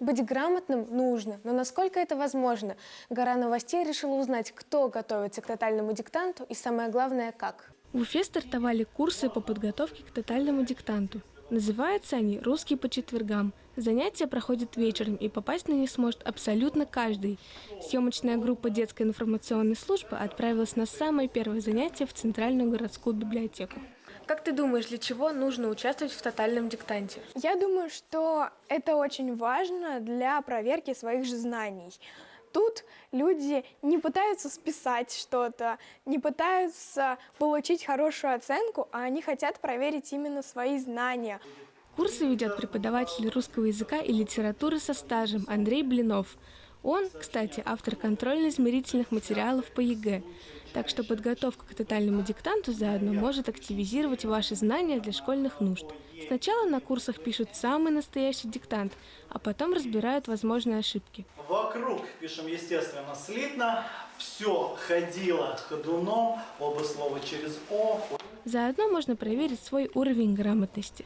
Быть грамотным нужно, но насколько это возможно? Гора новостей решила узнать, кто готовится к тотальному диктанту и, самое главное, как. В Уфе стартовали курсы по подготовке к тотальному диктанту. Называются они «Русский по четвергам». Занятия проходят вечером, и попасть на них сможет абсолютно каждый. Съемочная группа детской информационной службы отправилась на самое первое занятие в Центральную городскую библиотеку. Как ты думаешь, для чего нужно участвовать в тотальном диктанте? Я думаю, что это очень важно для проверки своих же знаний. Тут люди не пытаются списать что-то, не пытаются получить хорошую оценку, а они хотят проверить именно свои знания. Курсы ведет преподаватель русского языка и литературы со стажем Андрей Блинов. Он, кстати, автор контрольно-измерительных материалов по ЕГЭ. Так что подготовка к тотальному диктанту заодно может активизировать ваши знания для школьных нужд. Сначала на курсах пишут самый настоящий диктант, а потом разбирают возможные ошибки. Вокруг пишем, естественно, слитно. Все ходило ходуном, оба слова через «о». Заодно можно проверить свой уровень грамотности.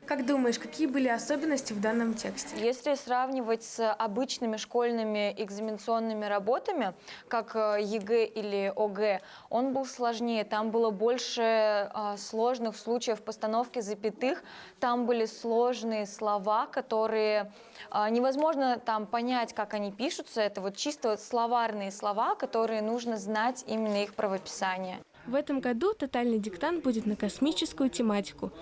Как думаешь, какие были особенности в данном тексте? Если сравнивать с обычными школьными экзаменационными работами, как ЕГЭ или ОГЭ, он был сложнее. Там было больше сложных случаев постановки запятых, там были сложные слова, которые невозможно там понять, как они пишутся. Это вот чисто словарные слова, которые нужно знать именно их правописание. В этом году тотальный диктант будет на космическую тематику.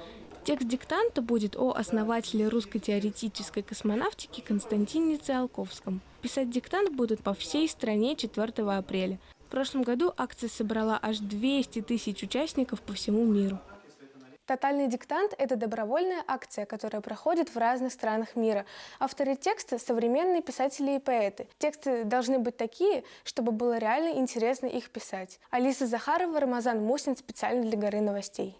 Текст диктанта будет о основателе русской теоретической космонавтики Константине Циолковском. Писать диктант будут по всей стране 4 апреля. В прошлом году акция собрала аж 200 тысяч участников по всему миру. Тотальный диктант – это добровольная акция, которая проходит в разных странах мира. Авторы текста – современные писатели и поэты. Тексты должны быть такие, чтобы было реально интересно их писать. Алиса Захарова, Рамазан Мусин специально для «Горы новостей».